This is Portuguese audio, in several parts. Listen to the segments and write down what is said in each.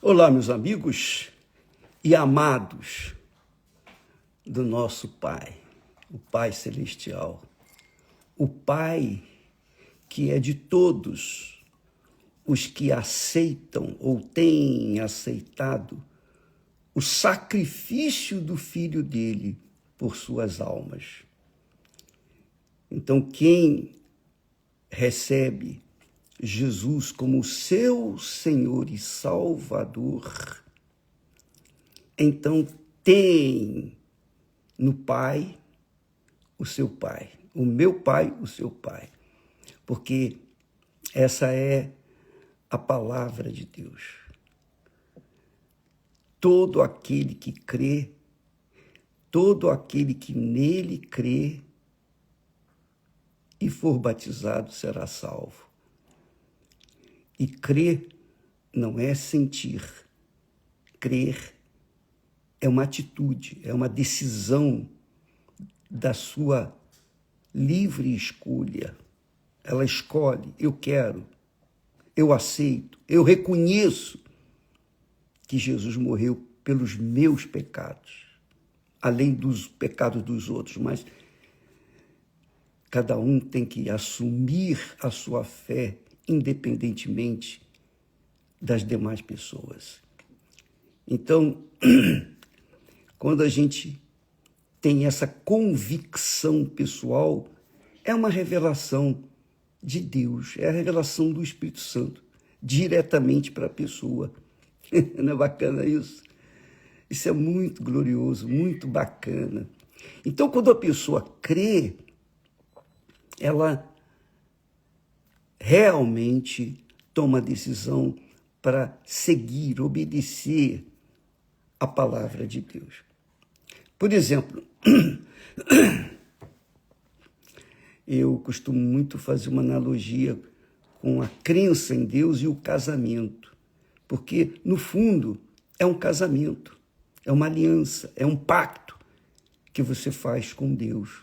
Olá, meus amigos e amados do nosso Pai, o Pai Celestial, o Pai que é de todos os que aceitam ou têm aceitado o sacrifício do Filho dele por suas almas. Então, quem recebe Jesus como seu Senhor e Salvador, então tem no Pai o seu Pai, o meu Pai, o seu Pai, porque essa é a palavra de Deus. Todo aquele que crê, todo aquele que nele crê e for batizado será salvo. E crer não é sentir. Crer é uma atitude, é uma decisão da sua livre escolha. Ela escolhe, eu quero, eu aceito, eu reconheço que Jesus morreu pelos meus pecados, além dos pecados dos outros, mas cada um tem que assumir a sua fé independentemente das demais pessoas. Então, quando a gente tem essa convicção pessoal, é uma revelação de Deus, é a revelação do Espírito Santo, diretamente para a pessoa. Não é bacana isso? Isso é muito glorioso, muito bacana. Então, quando a pessoa crê, ela realmente toma a decisão para seguir, obedecer a palavra de Deus. Por exemplo, eu costumo muito fazer uma analogia com a crença em Deus e o casamento, porque, no fundo, é um casamento, é uma aliança, é um pacto que você faz com Deus,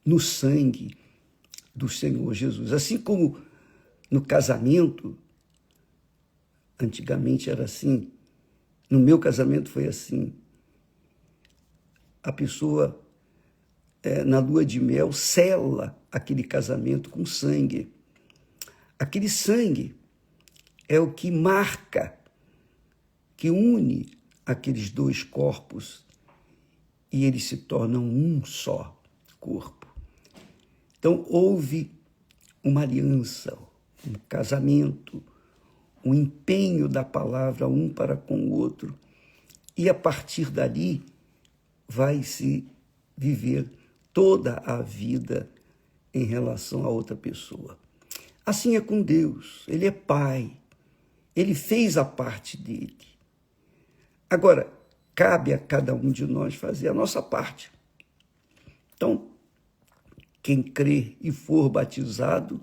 no sangue do Senhor Jesus. Assim como no casamento, antigamente era assim, no meu casamento foi assim, a pessoa, na lua de mel, sela aquele casamento com sangue. Aquele sangue é o que marca, que une aqueles dois corpos e eles se tornam um só corpo. Então, houve uma aliança, um casamento, um empenho da palavra um para com o outro, e a partir dali vai se viver toda a vida em relação a outra pessoa. Assim é com Deus, Ele é Pai, Ele fez a parte dele. Agora, cabe a cada um de nós fazer a nossa parte. Então, quem crer e for batizado,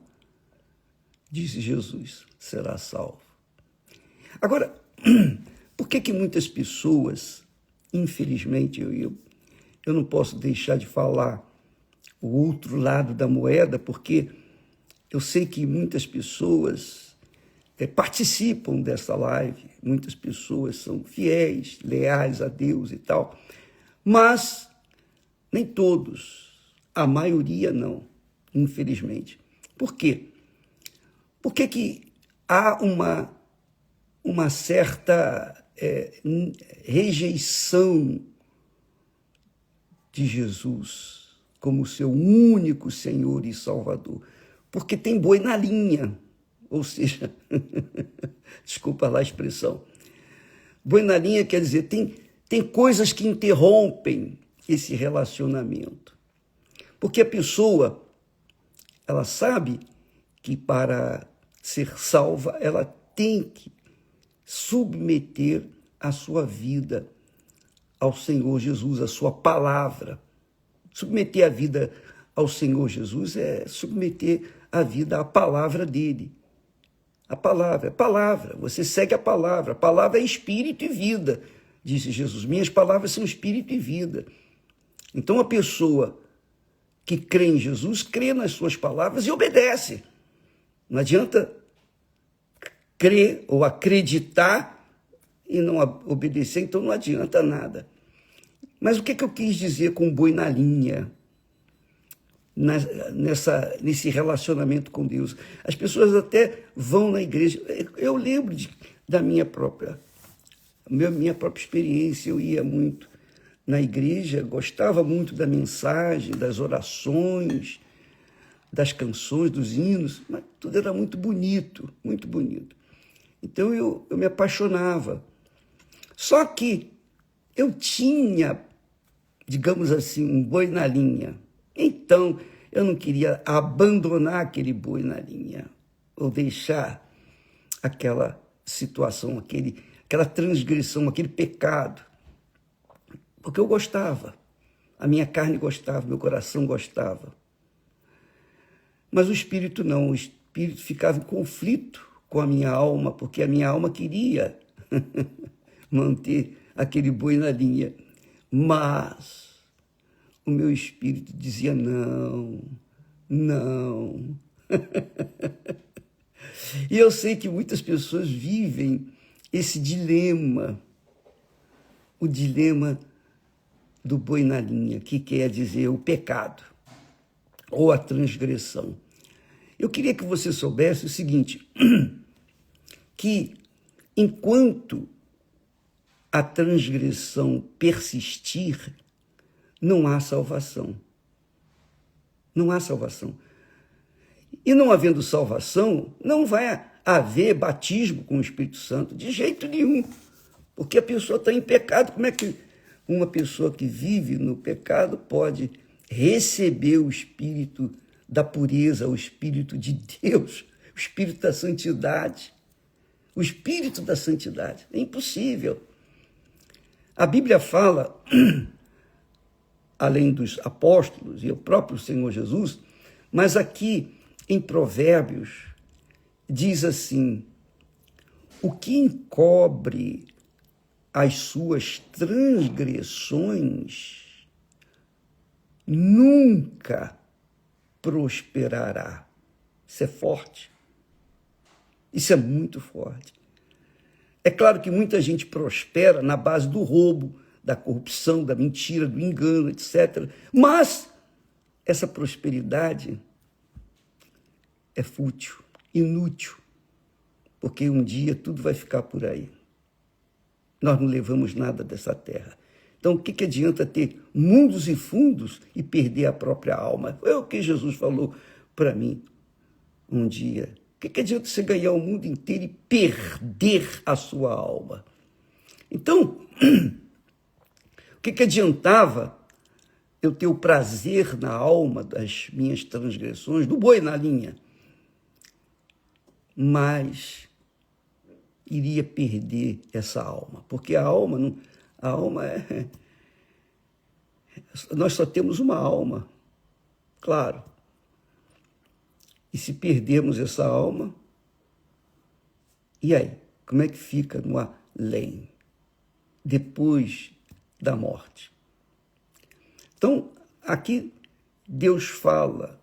disse Jesus, será salvo. Agora, por que muitas pessoas, infelizmente, eu não posso deixar de falar o outro lado da moeda, porque eu sei que muitas pessoas participam dessa live, muitas pessoas são fiéis, leais a Deus e tal, mas nem todos, a maioria não, infelizmente. Por quê? Por que há uma certa rejeição de Jesus como seu único Senhor e Salvador? Porque tem boi na linha, ou seja, desculpa lá a expressão, boi na linha quer dizer, tem coisas que interrompem esse relacionamento. Porque a pessoa, ela sabe que para ser salva, ela tem que submeter a sua vida ao Senhor Jesus, a sua palavra. Submeter a vida ao Senhor Jesus é submeter a vida à palavra dele. A palavra é palavra, você segue a palavra é espírito e vida, disse Jesus. Minhas palavras são espírito e vida. Então a pessoa que crê em Jesus, crê nas suas palavras e obedece. Não adianta crer ou acreditar e não obedecer, então não adianta nada. Mas o que eu quis dizer com boi na linha? Nesse relacionamento com Deus. As pessoas até vão na igreja. Eu lembro da minha própria experiência. Eu ia muito na igreja, gostava muito da mensagem, das orações, das canções, dos hinos, mas tudo era muito bonito, muito bonito. Então eu me apaixonava. Só que eu tinha, digamos assim, um boi na linha. Então, eu não queria abandonar aquele boi na linha, ou deixar aquela situação, aquela transgressão, aquele pecado, porque eu gostava, a minha carne gostava, meu coração gostava. Mas o espírito não, o espírito ficava em conflito com a minha alma, porque a minha alma queria manter aquele boi na linha, mas o meu espírito dizia não. E eu sei que muitas pessoas vivem esse dilema, o dilema do boi na linha, que quer dizer o pecado ou a transgressão. Eu queria que você soubesse o seguinte, que enquanto a transgressão persistir, não há salvação. Não há salvação. E não havendo salvação, não vai haver batismo com o Espírito Santo, de jeito nenhum. Porque a pessoa está em pecado. Como é que uma pessoa que vive no pecado pode receber o Espírito da pureza, o Espírito de Deus, o Espírito da santidade? O Espírito da santidade. É impossível. A Bíblia fala, além dos apóstolos e o próprio Senhor Jesus, mas aqui em Provérbios diz assim: o que encobre as suas transgressões nunca prosperará. Isso é forte. Isso é muito forte. É claro que muita gente prospera na base do roubo, da corrupção, da mentira, do engano, etc. Mas essa prosperidade é fútil, inútil, porque um dia tudo vai ficar por aí. Nós não levamos nada dessa terra. Então, o que adianta ter mundos e fundos e perder a própria alma? Foi o que Jesus falou para mim um dia. O que adianta você ganhar o mundo inteiro e perder a sua alma? Então, o que adiantava eu ter o prazer na alma das minhas transgressões, do boi na linha, mas iria perder essa alma, porque a alma nós só temos uma alma, claro. E se perdermos essa alma, e aí? Como é que fica no além, depois da morte? Então, aqui Deus fala,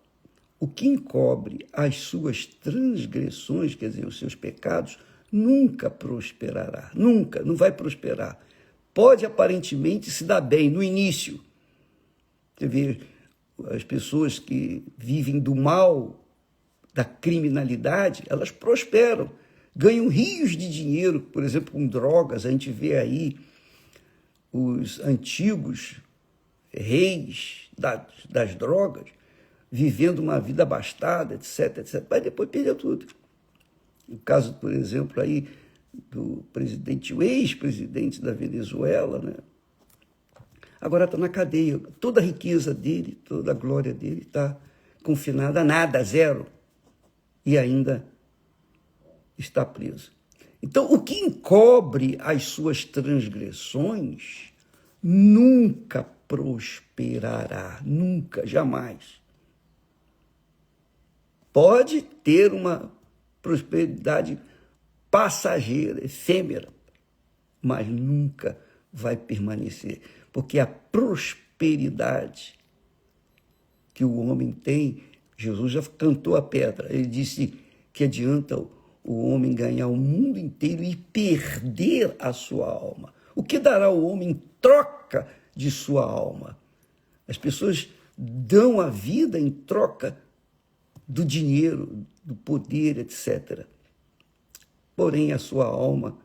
o que encobre as suas transgressões, quer dizer, os seus pecados, nunca prosperará, nunca, não vai prosperar. Pode aparentemente se dar bem no início. Você vê as pessoas que vivem do mal, da criminalidade, elas prosperam, ganham rios de dinheiro, por exemplo, com drogas. A gente vê aí os antigos reis das drogas vivendo uma vida abastada, etc, etc. Mas depois perdeu tudo. O caso, por exemplo, aí do presidente, o ex-presidente da Venezuela, né? Agora está na cadeia. Toda a riqueza dele, toda a glória dele está confinada a nada, a zero. E ainda está preso. Então, o que encobre as suas transgressões nunca prosperará, nunca, jamais. Pode ter uma prosperidade passageira, efêmera, mas nunca vai permanecer, porque a prosperidade que o homem tem, Jesus já cantou a pedra, ele disse que adianta o homem ganhar o mundo inteiro e perder a sua alma? O que dará o homem em troca de sua alma? As pessoas dão a vida em troca do dinheiro, do poder, etc. Porém, a sua alma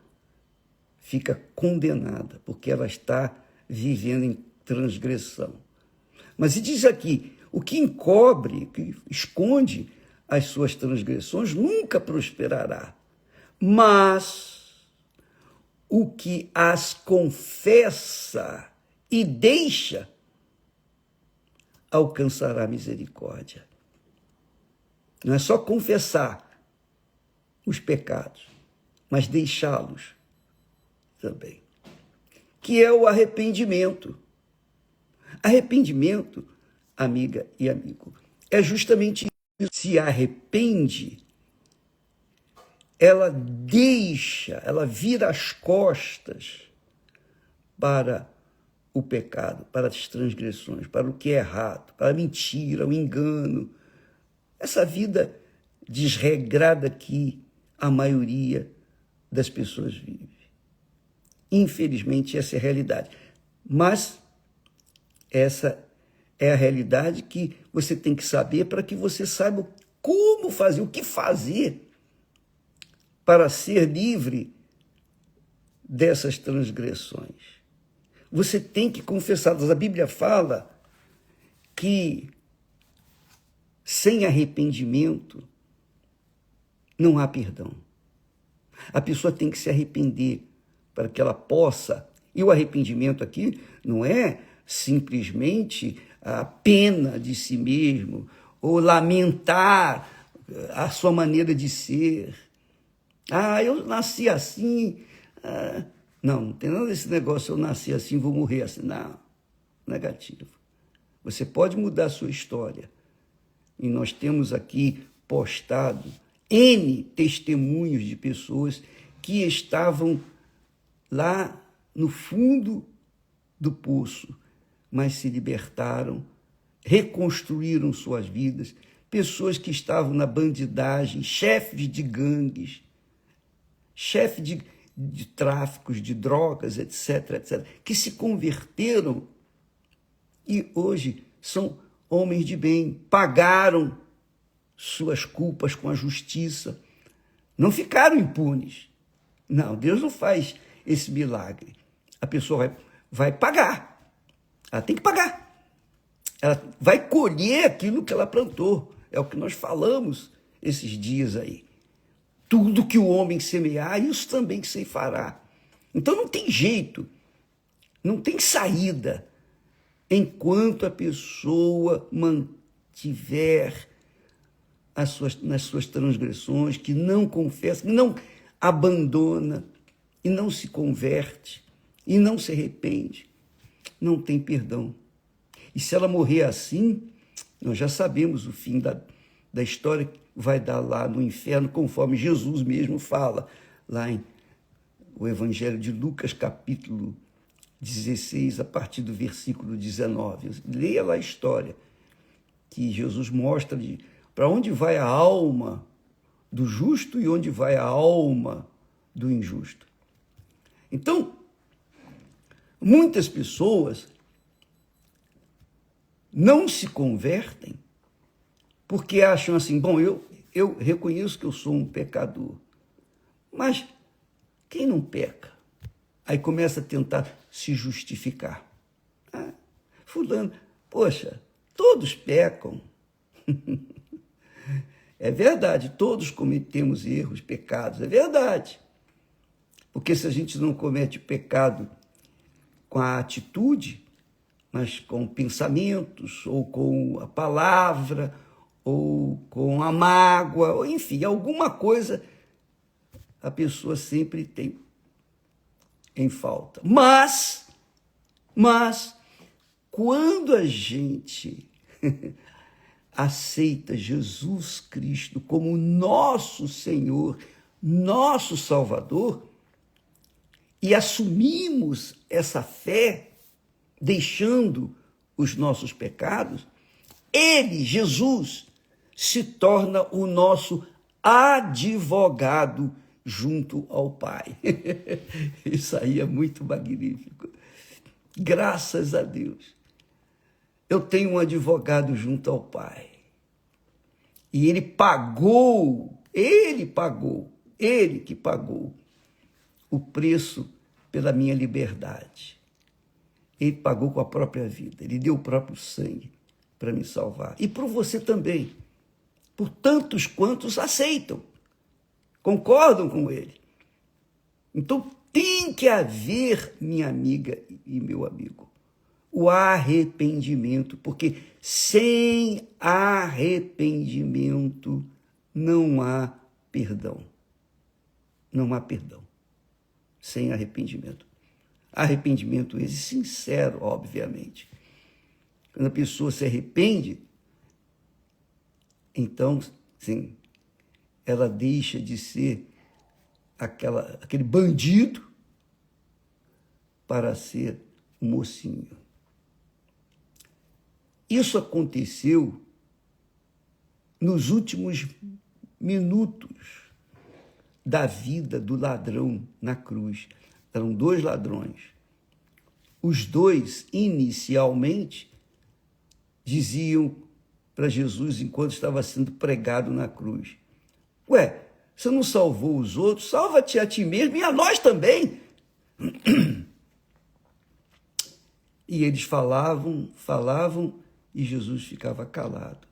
fica condenada, porque ela está vivendo em transgressão. Mas e diz aqui, o que encobre, que esconde as suas transgressões, nunca prosperará. Mas o que as confessa e deixa, alcançará misericórdia. Não é só confessar os pecados, mas deixá-los também, que é o arrependimento. Arrependimento, amiga e amigo, é justamente isso. Se arrepende, ela deixa, ela vira as costas para o pecado, para as transgressões, para o que é errado, para a mentira, o engano. Essa vida desregrada que a maioria das pessoas vive. Infelizmente, essa é a realidade. Mas essa é a realidade que você tem que saber para que você saiba como fazer, o que fazer para ser livre dessas transgressões. Você tem que confessá-las. A Bíblia fala que sem arrependimento não há perdão. A pessoa tem que se arrepender para que ela possa. E o arrependimento aqui não é simplesmente a pena de si mesmo ou lamentar a sua maneira de ser. Eu nasci assim. Não tem nada desse negócio, eu nasci assim, vou morrer assim. Não, negativo. Você pode mudar a sua história. E nós temos aqui postado N testemunhos de pessoas que estavam lá no fundo do poço, mas se libertaram, reconstruíram suas vidas, pessoas que estavam na bandidagem, chefes de gangues, chefes de tráficos de drogas, etc., etc., que se converteram e hoje são homens de bem, pagaram suas culpas com a justiça, não ficaram impunes. Não, Deus não faz esse milagre. A pessoa vai pagar, ela tem que pagar. Ela vai colher aquilo que ela plantou. É o que nós falamos esses dias aí. Tudo que o homem semear, isso também que ceifará. Então não tem jeito, não tem saída, enquanto a pessoa mantiver nas suas transgressões, que não confessa, que não abandona, e não se converte, e não se arrepende, não tem perdão. E se ela morrer assim, nós já sabemos o fim da história que vai dar lá no inferno, conforme Jesus mesmo fala, lá em o Evangelho de Lucas, capítulo 16, a partir do versículo 19. Leia lá a história, que Jesus mostra para onde vai a alma do justo e onde vai a alma do injusto. Então, muitas pessoas não se convertem porque acham assim, bom, eu reconheço que eu sou um pecador, mas quem não peca? Aí começa a tentar se justificar. Fulano, poxa, todos pecam. É verdade, todos cometemos erros, pecados, é verdade. Porque se a gente não comete pecado com a atitude, mas com pensamentos, ou com a palavra, ou com a mágoa, ou enfim, alguma coisa a pessoa sempre tem em falta. Mas, quando a gente aceita Jesus Cristo como nosso Senhor, nosso Salvador, e assumimos essa fé, deixando os nossos pecados, Ele, Jesus, se torna o nosso advogado junto ao Pai. Isso aí é muito magnífico. Graças a Deus. Eu tenho um advogado junto ao Pai. E ele que pagou o preço pela minha liberdade. Ele pagou com a própria vida, ele deu o próprio sangue para me salvar. E por você também, por tantos quantos aceitam, concordam com ele. Então tem que haver, minha amiga e meu amigo, o arrependimento, porque sem arrependimento não há perdão. Não há perdão. Sem arrependimento. Arrependimento esse sincero, obviamente. Quando a pessoa se arrepende, então, sim, ela deixa de ser aquele bandido para ser um mocinho. Isso aconteceu nos últimos minutos da vida do ladrão na cruz. Eram 2 ladrões. Os 2, inicialmente, diziam para Jesus, enquanto estava sendo pregado na cruz: ué, você não salvou os outros? Salva-te a ti mesmo e a nós também. E eles falavam, e Jesus ficava calado.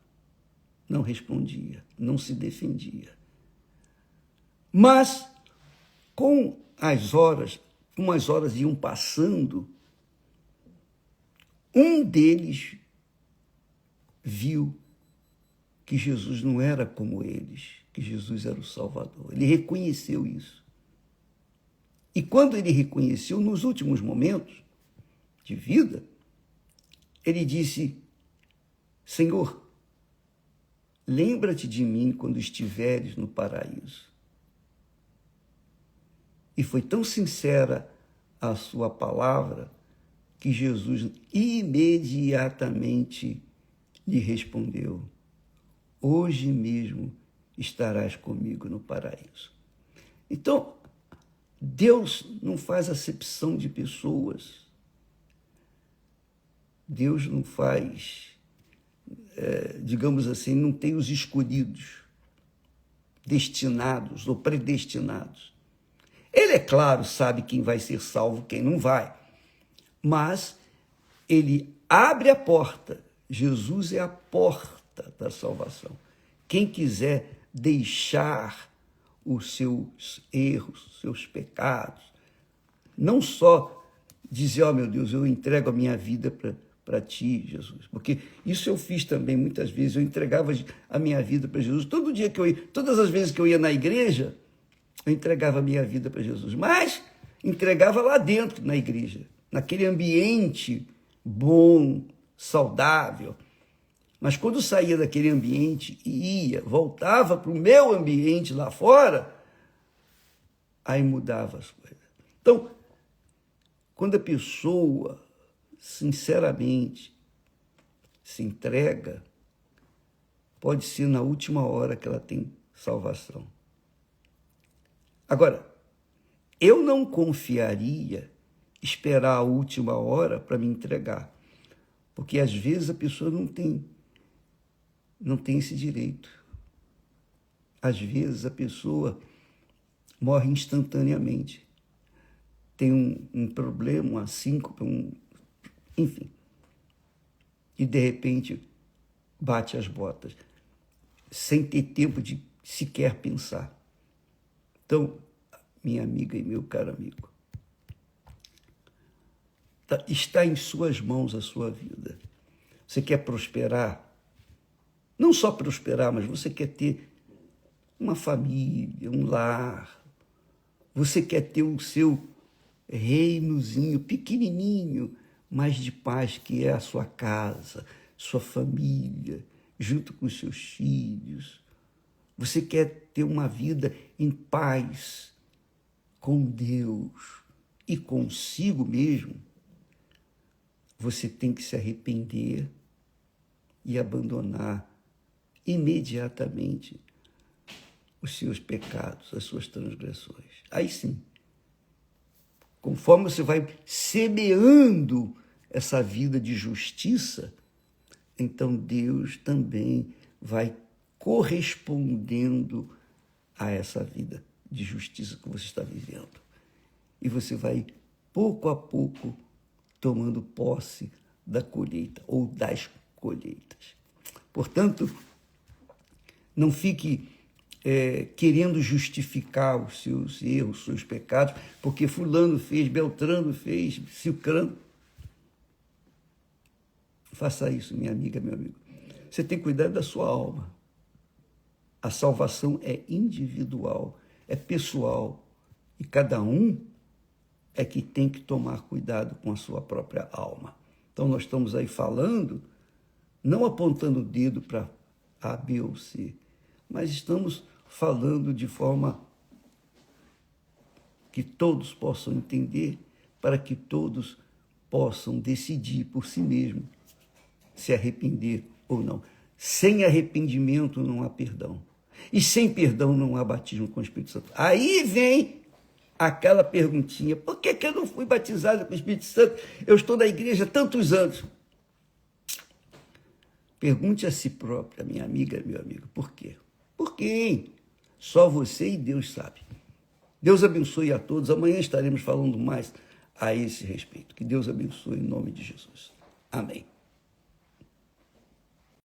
Não respondia, não se defendia. Mas, como as horas iam passando, um deles viu que Jesus não era como eles, que Jesus era o Salvador. Ele reconheceu isso. E quando ele reconheceu, nos últimos momentos de vida, ele disse: Senhor, lembra-te de mim quando estiveres no paraíso. E foi tão sincera a sua palavra que Jesus imediatamente lhe respondeu: hoje mesmo estarás comigo no paraíso. Então, Deus não faz acepção de pessoas. Deus não faz, digamos assim, não tem os escolhidos, destinados ou predestinados. Ele, é claro, sabe quem vai ser salvo, quem não vai. Mas ele abre a porta. Jesus é a porta da salvação. Quem quiser deixar os seus erros, os seus pecados, não só dizer: ó, meu Deus, eu entrego a minha vida para ti, Jesus. Porque isso eu fiz também muitas vezes. Eu entregava a minha vida para Jesus. Todas as vezes que eu ia na igreja, eu entregava a minha vida para Jesus. Mas entregava lá dentro, na igreja, naquele ambiente bom, saudável. Mas quando saía daquele ambiente e voltava para o meu ambiente lá fora, aí mudava as coisas. Então, quando a pessoa sinceramente se entrega, pode ser na última hora que ela tem salvação. Agora, eu não confiaria esperar a última hora para me entregar, porque às vezes a pessoa não tem esse direito. Às vezes a pessoa morre instantaneamente, tem um problema, uma síncope, enfim, e de repente bate as botas, sem ter tempo de sequer pensar. Então, minha amiga e meu caro amigo, está em suas mãos a sua vida. Você quer prosperar? Não só prosperar, mas você quer ter uma família, um lar. Você quer ter o seu reinozinho pequenininho, mas de paz, que é a sua casa, sua família, junto com os seus filhos. Você quer ter uma vida em paz com Deus e consigo mesmo. Você tem que se arrepender e abandonar imediatamente os seus pecados, as suas transgressões. Aí sim, conforme você vai semeando essa vida de justiça, então Deus também vai correspondendo a essa vida de justiça que você está vivendo. E você vai, pouco a pouco, tomando posse da colheita ou das colheitas. Portanto, não fique querendo justificar os seus erros, os seus pecados, porque fulano fez, Beltrano fez, Cicrano. Faça isso, minha amiga, meu amigo. Você tem que cuidar da sua alma. A salvação é individual, é pessoal, e cada um é que tem que tomar cuidado com a sua própria alma. Então, nós estamos aí falando, não apontando o dedo para A, B ou C, mas estamos falando de forma que todos possam entender, para que todos possam decidir por si mesmos se arrepender ou não. Sem arrependimento não há perdão. E sem perdão não há batismo com o Espírito Santo. Aí vem aquela perguntinha: por que eu não fui batizado com o Espírito Santo? Eu estou na igreja há tantos anos. Pergunte a si própria, minha amiga, meu amigo, por quê? Por quê? Só você e Deus sabe. Deus abençoe a todos. Amanhã estaremos falando mais a esse respeito. Que Deus abençoe em nome de Jesus. Amém.